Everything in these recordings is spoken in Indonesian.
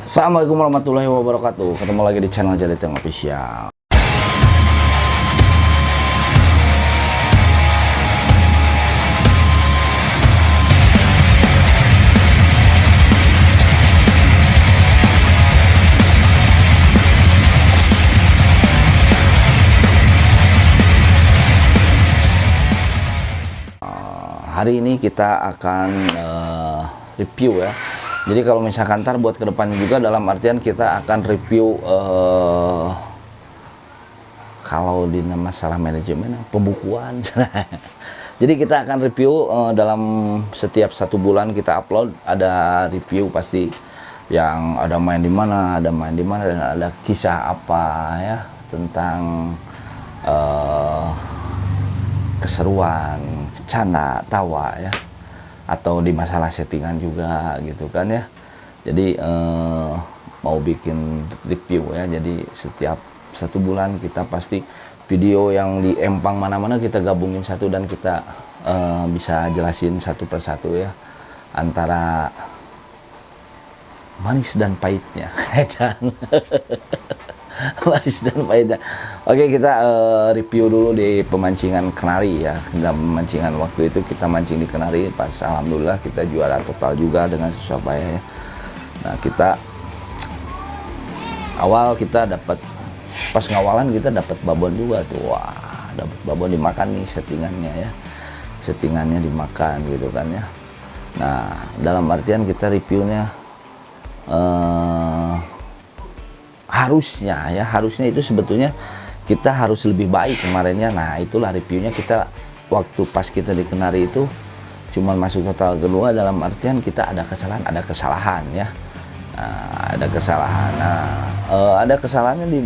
Assalamualaikum warahmatullahi wabarakatuh. Ketemu lagi di channel Jaliteng Official. Hari ini kita akan review ya. Jadi kalau misalkan ntar buat kedepannya juga, dalam artian kita akan review kalau di masalah manajemen pembukuan. Jadi kita akan review dalam setiap 1 bulan kita upload ada review pasti, yang ada main di mana, dan ada kisah apa ya tentang keseruan, canda, tawa ya, atau di masalah settingan juga gitu kan ya. Jadi mau bikin review ya, jadi setiap 1 bulan kita pasti video yang di empang mana-mana kita gabungin satu, dan kita bisa jelasin satu persatu ya, antara manis dan pahitnya. Manis dan pahitnya. Oke, kita review dulu di pemancingan Kenari ya. Pemancingan waktu itu kita mancing di Kenari, pas alhamdulillah kita juara total juga dengan susah payah ya. Nah, kita awal kita dapat, pas ngawalan kita dapat babon juga tuh. Wah, dapat babon, dimakan nih settingannya ya. Settingannya dimakan gitu kan ya. Nah, dalam artian kita reviewnya harusnya itu sebetulnya kita harus lebih baik kemarinnya. Nah, itulah reviewnya kita waktu pas kita di Kenari itu cuman masuk total kedua, dalam artian kita ada kesalahan ya. Nah, ada kesalahan. Nah, ada kesalahannya di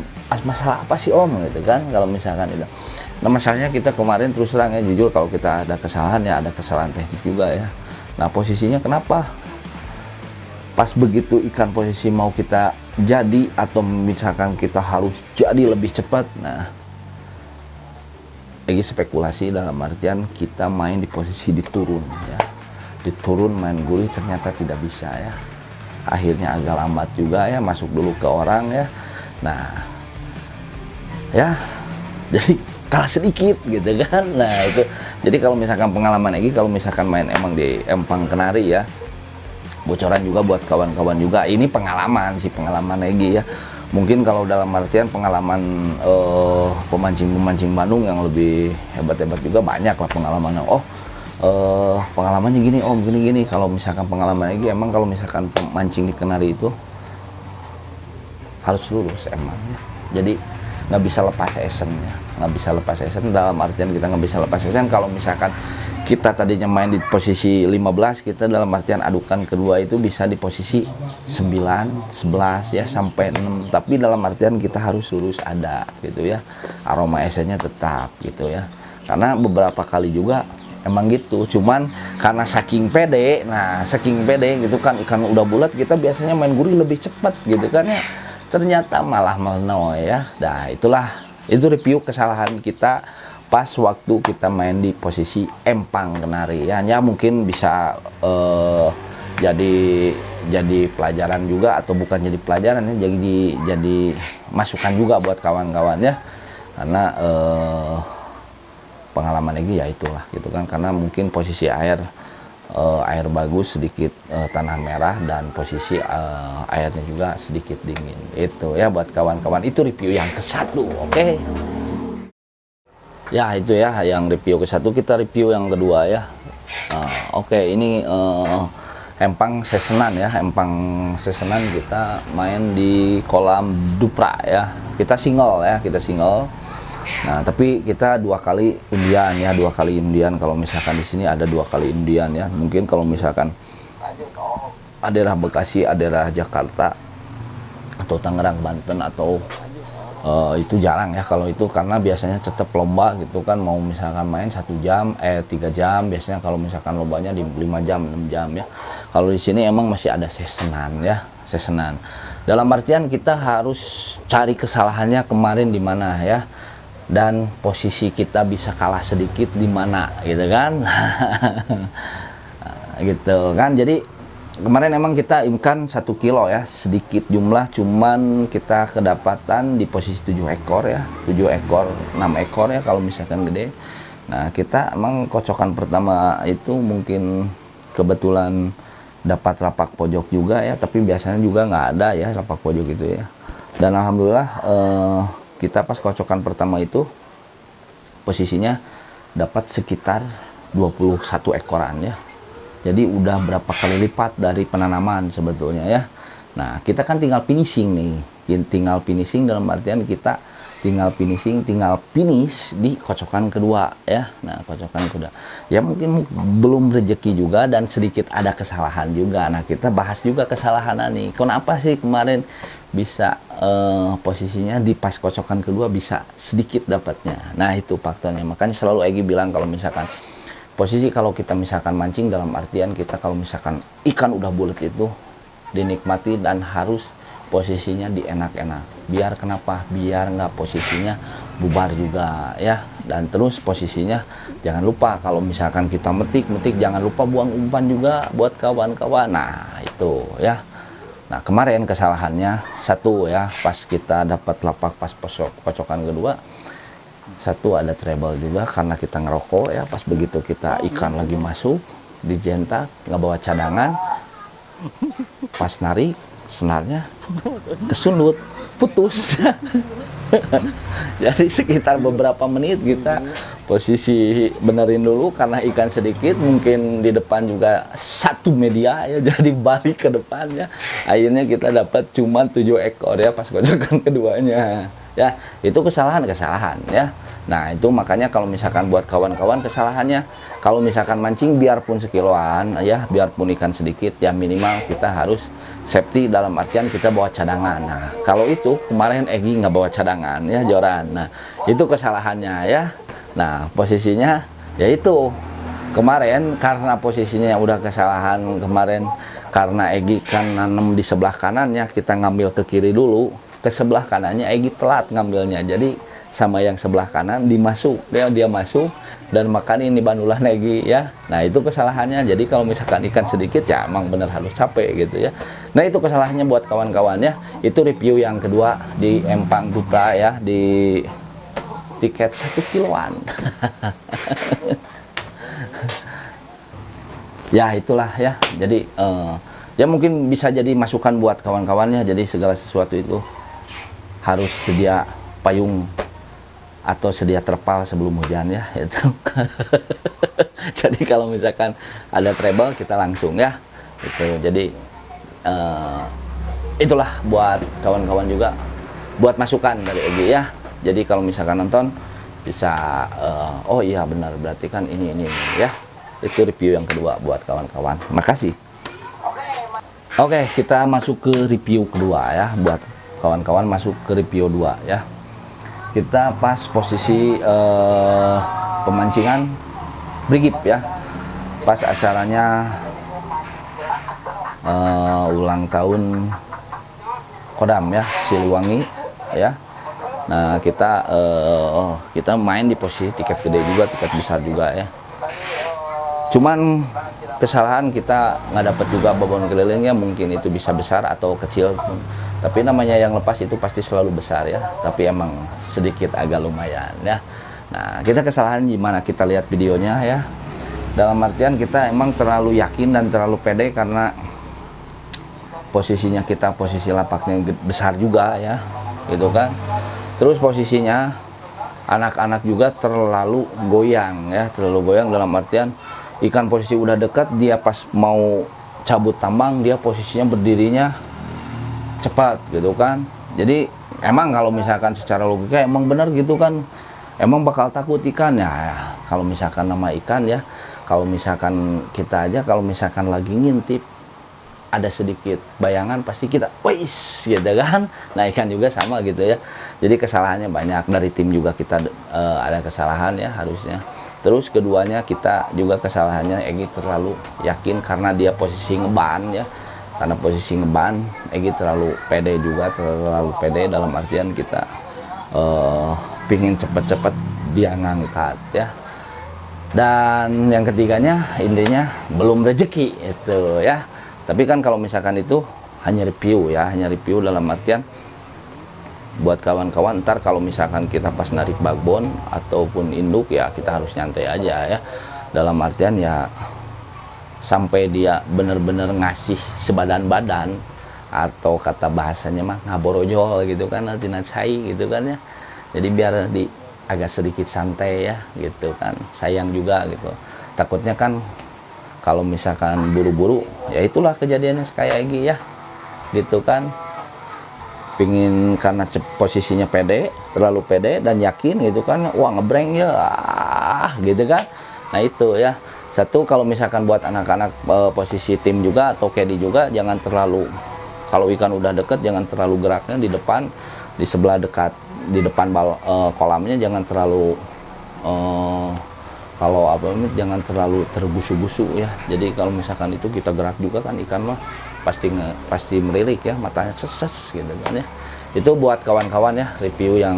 masalah apa sih Om gitu kan, kalau misalkan itu. Nah, masalahnya kita kemarin terus terang ya, jujur kalau kita ada kesalahan ya, ada kesalahan teknik juga ya. Nah, posisinya kenapa pas begitu ikan posisi mau kita jadi, atau misalkan kita harus jadi lebih cepat, nah lagi spekulasi dalam artian kita main di posisi diturun ya, diturun main gurih ternyata tidak bisa ya, akhirnya agak lambat juga ya, masuk dulu ke orang ya. Nah ya, jadi kalah sedikit gitu kan. Nah itu, jadi kalau misalkan pengalaman lagi, kalau misalkan main emang di empang Kenari ya, bocoran juga buat kawan-kawan juga, ini pengalaman lagi ya. Mungkin kalau dalam artian pengalaman pemancing Bandung yang lebih hebat-hebat juga banyak lah pengalamannya. Pengalamannya gini Om, gini. Kalau misalkan pengalaman lagi, emang kalau misalkan pemancing di Kenari itu harus lurus emang ya. Jadi nggak bisa lepas esennya, dalam artian kita nggak bisa lepas esen. Kalau misalkan kita tadinya main di posisi 15, kita dalam artian adukan kedua itu bisa di posisi 9, 11 ya, sampai 6. Tapi dalam artian kita harus lurus ada gitu ya, aroma esennya tetap gitu ya. Karena beberapa kali juga emang gitu, cuman karena saking pede gitu kan, ikan udah bulat, kita biasanya main gurih lebih cepat gitu kan ya, ternyata malah melenoy ya. Nah itu review kesalahan kita pas waktu kita main di posisi empang Kenari ya. Ya mungkin bisa jadi pelajaran juga, atau bukan jadi pelajaran ya, jadi masukan juga buat kawan-kawan ya. Karena pengalaman lagi ya itulah gitu kan, karena mungkin posisi air bagus, sedikit tanah merah, dan posisi airnya juga sedikit dingin. Itu ya buat kawan-kawan, itu review yang ke-1. Oke. Ya itu ya yang review ke-1, kita review yang kedua ya. Oke, ini empang sesenan ya, kita main di kolam Dupra ya. Kita single. Nah, tapi kita 2 kali undian ya, kalau misalkan di sini ada 2 kali undian ya. Mungkin kalau misalkan daerah Bekasi, daerah Jakarta, atau Tangerang, Banten, atau itu jarang ya kalau itu, karena biasanya tetap lomba gitu kan, mau misalkan main 1 jam 3 jam biasanya, kalau misalkan lombanya di 5 jam 6 jam ya. Kalau di sini emang masih ada sesenan ya, dalam artian kita harus cari kesalahannya kemarin di mana ya, dan posisi kita bisa kalah sedikit di mana gitu kan. Gitu kan. Jadi Kemarin emang kita ikan 1 kilo ya, sedikit jumlah, cuman kita kedapatan di posisi 7 ekor ya, 7 ekor, 6 ekor ya kalau misalkan gede. Nah kita emang kocokan pertama itu mungkin kebetulan dapat lapak pojok juga ya, tapi biasanya juga nggak ada ya lapak pojok itu ya. Dan alhamdulillah kita pas kocokan pertama itu posisinya dapat sekitar 21 ekoran ya. Jadi udah berapa kali lipat dari penanaman sebetulnya ya. Nah kita kan tinggal finishing nih, tinggal finishing dalam artian kita tinggal finish di kocokan kedua ya. Nah kocokan kedua ya mungkin belum rezeki juga dan sedikit ada kesalahan juga. Nah kita bahas juga kesalahan nih, kenapa sih kemarin bisa posisinya di pas kocokan kedua bisa sedikit dapatnya. Nah itu faktornya, makanya selalu Egi bilang kalau misalkan posisi kalau kita misalkan mancing dalam artian kita kalau misalkan ikan udah bulat itu dinikmati dan harus posisinya di enak-enak. Biar kenapa? Biar nggak posisinya bubar juga ya. Dan terus posisinya jangan lupa kalau misalkan kita metik jangan lupa buang umpan juga buat kawan-kawan. Nah itu ya. Nah kemarin kesalahannya satu ya, pas kita dapat lapak pas kocokan kedua, satu ada trouble juga karena kita ngerokok ya. Pas begitu kita ikan lagi masuk dijentak nggak bawa cadangan, pas narik senarnya kesulut putus. Jadi sekitar beberapa menit kita posisi benerin dulu karena ikan sedikit, mungkin di depan juga satu media ya, jadi balik ke depannya. Akhirnya kita dapat cuma 7 ekor ya pas kocokan keduanya ya. Itu kesalahan ya. Nah itu makanya kalau misalkan buat kawan-kawan kesalahannya, kalau misalkan mancing biarpun sekiloan ya, biarpun ikan sedikit ya, minimal kita harus safety dalam artian kita bawa cadangan. Nah kalau itu kemarin Egi nggak bawa cadangan ya Joran. Nah itu kesalahannya ya. Nah posisinya yaitu kemarin karena posisinya udah kesalahan kemarin, karena Egi kan nanam di sebelah kanannya, kita ngambil ke kiri dulu, ke sebelah kanannya Egi telat ngambilnya, jadi sama yang sebelah kanan dia masuk dan makan ini banulah Egi ya. Nah itu kesalahannya. Jadi kalau misalkan ikan sedikit ya emang bener harus capek gitu ya. Nah itu kesalahannya buat kawan-kawan ya. Itu review yang kedua di Empang Dutra ya, di tiket 1 kiloan. Ya itulah ya. Jadi ya mungkin bisa jadi masukan buat kawan-kawannya. Jadi segala sesuatu itu harus sedia payung atau sedia terpal sebelum hujan ya itu. Jadi kalau misalkan ada trouble kita langsung ya itu. Jadi itulah buat kawan-kawan juga, buat masukan dari Egi ya. Jadi kalau misalkan nonton bisa oh iya benar, berarti kan ini ya. Itu review yang kedua buat kawan-kawan. Makasih. Oke, kita masuk ke review kedua ya, buat kawan-kawan masuk ke review 2 ya. Kita pas posisi pemancingan brigip ya, pas acaranya ulang tahun Kodam ya, Siliwangi ya. Nah kita main di posisi tiket gede juga, tiket besar juga ya. Cuman kesalahan kita nggak dapat juga babon kelilingnya, mungkin itu bisa besar atau kecil, tapi namanya yang lepas itu pasti selalu besar ya, tapi emang sedikit agak lumayan ya. Nah kita kesalahan gimana, kita lihat videonya ya. Dalam artian kita emang terlalu yakin dan terlalu pede karena posisinya kita posisi lapaknya besar juga ya gitu kan. Terus posisinya anak-anak juga terlalu goyang ya, terlalu goyang dalam artian ikan posisi udah dekat, dia pas mau cabut tambang dia posisinya berdirinya cepat gitu kan. Jadi emang kalau misalkan secara logika emang benar gitu kan, emang bakal takut ikan ya. Kalau misalkan nama ikan ya, kalau misalkan kita aja kalau misalkan lagi ngintip ada sedikit bayangan pasti kita wis gitu kan. Nah ikan juga sama gitu ya. Jadi kesalahannya banyak, dari tim juga kita ada kesalahan ya harusnya. Terus keduanya kita juga kesalahannya Egi terlalu yakin karena dia posisi ngeban ya. Karena posisi ngeban Egi terlalu pede juga, terlalu pede dalam artian kita pingin cepet-cepet dia ngangkat ya. Dan yang ketiganya intinya belum rezeki itu ya. Tapi kan kalau misalkan itu hanya review ya, hanya review dalam artian buat kawan-kawan ntar kalau misalkan kita pas narik backbone ataupun induk ya kita harus nyantai aja ya, dalam artian ya sampai dia bener-bener ngasih sebadan badan, atau kata bahasanya mah ngaborojol gitu kan, tina cai gitu kan ya. Jadi biar di agak sedikit santai ya gitu kan, sayang juga gitu. Takutnya kan kalau misalkan buru-buru ya itulah kejadiannya kayak Egi ya gitu kan, pingin karena posisinya pede, terlalu pede dan yakin gitu kan, wah ngebreng ya gitu kan. Nah itu ya, satu kalau misalkan buat anak-anak posisi tim juga atau caddy juga, jangan terlalu, kalau ikan udah deket jangan terlalu geraknya di depan, di sebelah dekat di depan kolamnya jangan terlalu kalau apa ini jangan terlalu tergusu-gusu ya. Jadi kalau misalkan itu kita gerak juga kan ikan mah pasti melirik ya, matanya ses gitu kan ya. Itu buat kawan-kawan ya review yang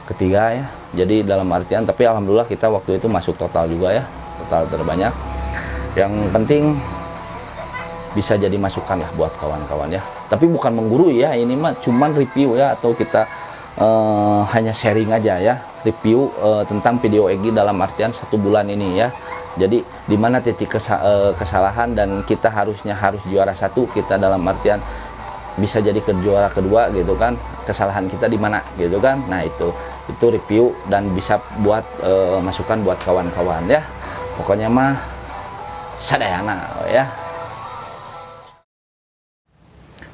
ketiga ya. Jadi dalam artian, tapi alhamdulillah kita waktu itu masuk total juga ya, total terbanyak. Yang penting bisa jadi masukan lah buat kawan-kawan ya. Tapi bukan menggurui ya, ini mah cuman review ya, atau kita hanya sharing aja ya, review tentang video Egi dalam artian 1 bulan ini ya. Jadi di mana titik kesalahan dan kita harus juara 1, kita dalam artian bisa jadi ke juara kedua gitu kan, kesalahan kita di mana gitu kan. Nah itu review dan bisa buat masukan buat kawan-kawan ya. Pokoknya mah sadayana ya.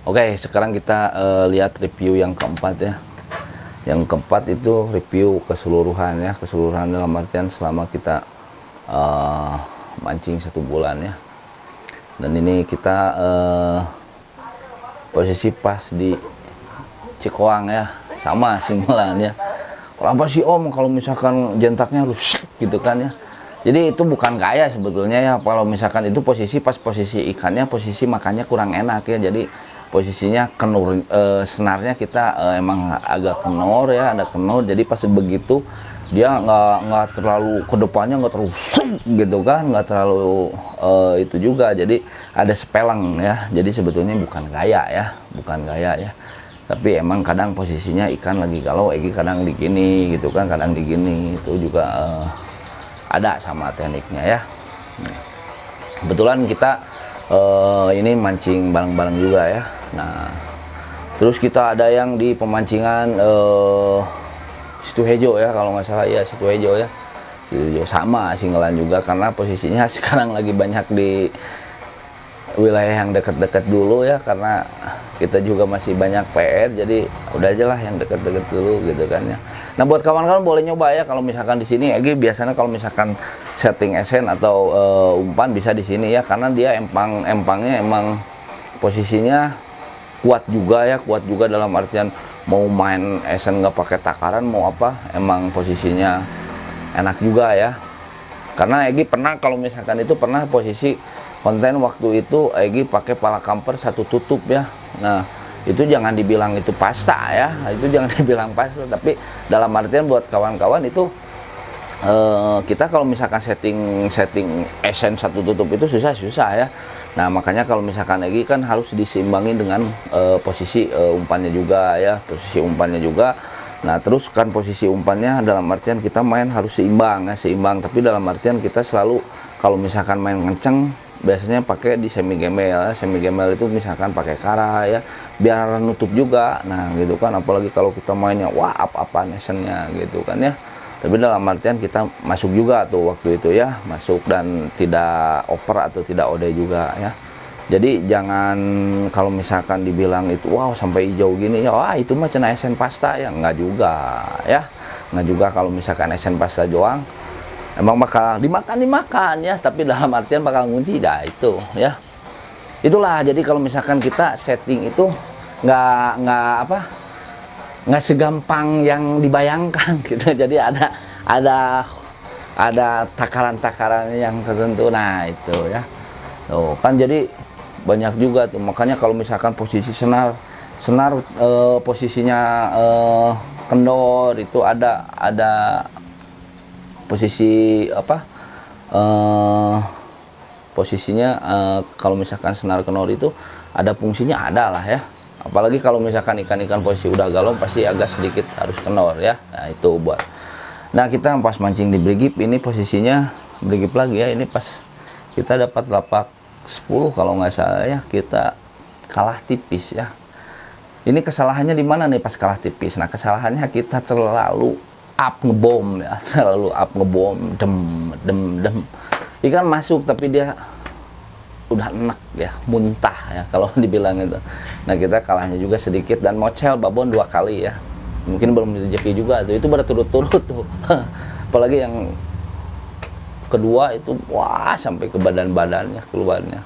Oke, sekarang kita lihat review yang keempat ya. Yang keempat itu review keseluruhan ya, keseluruhan dalam artian selama kita mancing 1 bulan ya. Dan ini kita posisi pas di Cikoang ya, sama Singelan ya. Kenapa sih Om kalau misalkan jentaknya harus gitu kan ya. Jadi itu bukan gaya sebetulnya ya, kalau misalkan itu posisi pas posisi ikannya, posisi makannya kurang enak ya. Jadi posisinya kenur, senarnya kita emang agak kenor ya, ada kenor. Jadi pas begitu dia nggak terlalu ke depannya, nggak terlalu gitu kan, nggak terlalu itu juga. Jadi ada sepelang ya. Jadi sebetulnya bukan gaya ya, bukan gaya ya. Tapi emang kadang posisinya ikan lagi galau, Egi kadang di gini gitu kan, kadang di gini. Itu juga ada sama tekniknya ya. Kebetulan kita ini mancing bareng-bareng juga ya. Nah, terus kita ada yang di pemancingan Situhejo ya, kalau nggak salah ya, Situhejo ya. Situhejo sama Singelan juga, karena posisinya sekarang lagi banyak di wilayah yang dekat-dekat dulu ya, karena kita juga masih banyak PR, jadi udah aja lah yang dekat-dekat dulu gitu kan ya. Nah buat kawan-kawan boleh nyoba ya, kalau misalkan di sini Egi biasanya kalau misalkan setting esen atau umpan bisa di sini ya, karena dia empangnya emang posisinya kuat juga ya, kuat juga dalam artian mau main esen nggak pakai takaran mau apa, emang posisinya enak juga ya. Karena Egi pernah, kalau misalkan itu pernah posisi konten waktu itu Egi pakai pala kamper 1 tutup ya. Nah itu jangan dibilang itu pasta ya, itu jangan dibilang pasta, tapi dalam artian buat kawan-kawan itu kita kalau misalkan setting esen 1 tutup itu susah ya. Nah makanya kalau misalkan Egi kan harus diseimbangi dengan posisi umpannya juga ya, posisi umpannya juga. Nah terus kan posisi umpannya dalam artian kita main harus seimbang ya, seimbang. Tapi dalam artian kita selalu kalau misalkan main kenceng biasanya pakai di semi gemel ya. Semi gemel itu misalkan pakai kara ya, biar nutup juga. Nah gitu kan, apalagi kalau kita mainnya wah apa-apaan esennya gitu kan ya. Tapi dalam artian kita masuk juga tuh waktu itu ya, masuk dan tidak oper atau tidak ode juga ya. Jadi jangan kalau misalkan dibilang itu wow sampai hijau gini ya, wah itu mah cina esen pasta ya, enggak juga ya. Enggak juga kalau misalkan esen pasta doang. Emang bakal dimakan ya, tapi dalam artian bakal ngunci dah itu ya. Itulah, jadi kalau misalkan kita setting itu nggak segampang yang dibayangkan gitu. Jadi ada takaran-takaran yang tertentu. Nah itu ya, tuh kan jadi banyak juga tuh. Makanya kalau misalkan posisi senar posisinya kendor itu ada posisi apa posisinya kalau misalkan senar kenor itu ada fungsinya, ada lah ya. Apalagi kalau misalkan ikan-ikan posisi udah galon pasti agak sedikit harus kenor ya. Nah itu buat. Nah kita pas mancing di brigip ini posisinya brigip lagi ya. Ini pas kita dapat lapak 10 kalau nggak salah ya, kita kalah tipis ya. Ini kesalahannya di mana nih pas kalah tipis? Nah kesalahannya kita terlalu up ngebom ya, terlalu up ngebom, dem. Ikan masuk tapi dia udah enak ya, muntah ya kalau dibilang itu. Nah kita kalahnya juga sedikit dan mocel babon 2 kali ya, mungkin belum rezeki juga tuh, itu berturut-turut tuh. Apalagi yang kedua itu wah sampai ke badan-badannya keluarnya.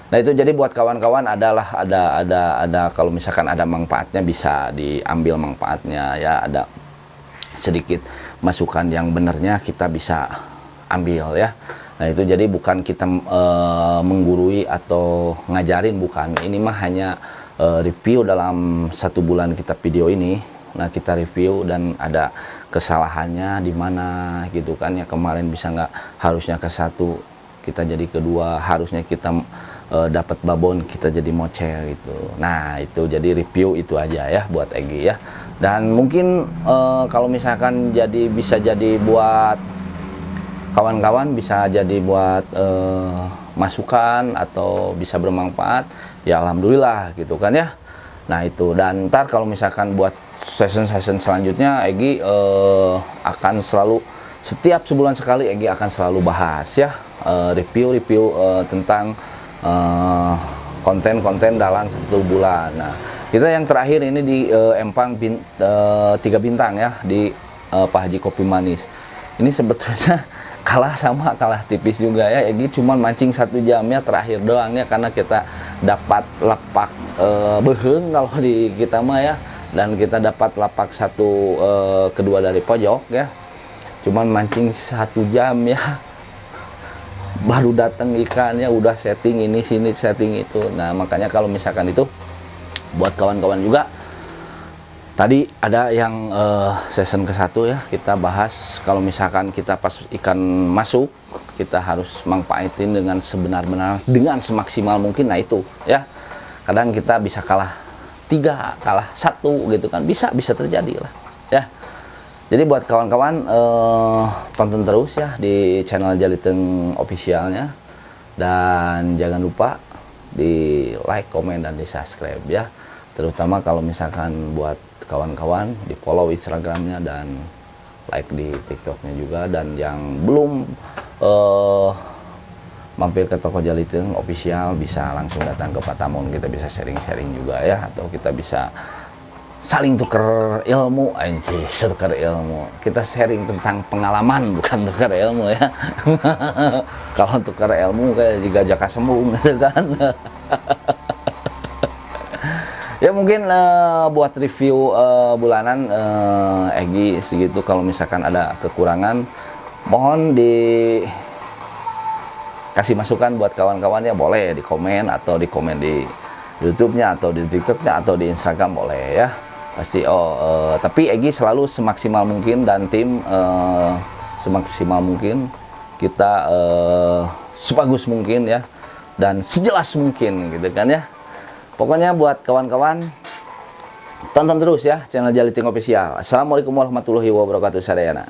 Nah itu jadi buat kawan-kawan adalah ada kalau misalkan ada manfaatnya bisa diambil manfaatnya ya, ada sedikit masukan yang benernya kita bisa ambil ya. Nah itu jadi bukan kita menggurui atau ngajarin, bukan. Ini mah hanya review dalam 1 bulan kita video ini. Nah kita review dan ada kesalahannya di mana gitu kan ya. Kemarin bisa nggak, harusnya ke 1 kita jadi kedua, harusnya kita dapat babon kita jadi mocel gitu. Nah itu jadi review itu aja ya buat Egy ya. Dan mungkin kalau misalkan bisa jadi buat kawan-kawan, bisa jadi buat masukan atau bisa bermanfaat ya, alhamdulillah gitu kan ya. Nah itu, dan ntar kalau misalkan buat session selanjutnya Egy akan selalu setiap sebulan sekali Egy akan selalu bahas ya, review tentang konten-konten dalam 1 bulan. Nah kita yang terakhir ini di Empang 3 bintang ya, di Pak Haji Kopi Manis. Ini sebetulnya kalah tipis juga ya. Egy cuman mancing 1 jam ya, terakhir doang ya, karena kita dapat lapak beheng kalau di kita mah ya, dan kita dapat lapak 1 kedua dari pojok ya. Cuman mancing 1 jam ya, baru datang ikannya udah setting ini sini setting itu. Nah makanya kalau misalkan itu buat kawan-kawan juga, tadi ada yang season ke-1 ya, kita bahas kalau misalkan kita pas ikan masuk, kita harus manfaatin dengan sebenar-benar, dengan semaksimal mungkin. Nah itu ya, kadang kita bisa kalah 3, kalah 1 gitu kan, bisa terjadi lah ya. Jadi buat kawan-kawan tonton terus ya di channel Jaliteng officialnya, dan jangan lupa di like, komen, dan di subscribe ya. Terutama kalau misalkan buat kawan-kawan di follow Instagramnya dan like di TikToknya juga. Dan yang belum mampir ke toko Jaliteng official bisa langsung datang ke Patamon, kita bisa sharing-sharing juga ya, atau kita bisa saling tuker ilmu, tuker ilmu. Kita sharing tentang pengalaman, bukan tuker ilmu ya. Kalau tuker ilmu kayak di Gajah Kasembung gitu kan. Ya mungkin buat review bulanan Egy segitu. Kalau misalkan ada kekurangan, mohon dikasih masukan buat kawan-kawan ya, boleh di komen, atau di komen di YouTube-nya, atau di TikTok-nya, atau di Instagram boleh ya. Pasti tapi Egy selalu semaksimal mungkin, dan tim semaksimal mungkin, kita sebagus mungkin ya, dan sejelas mungkin gitu kan ya. Pokoknya buat kawan-kawan tonton terus ya channel Jaliteng official. Assalamualaikum warahmatullahi wabarakatuh. Sadayana.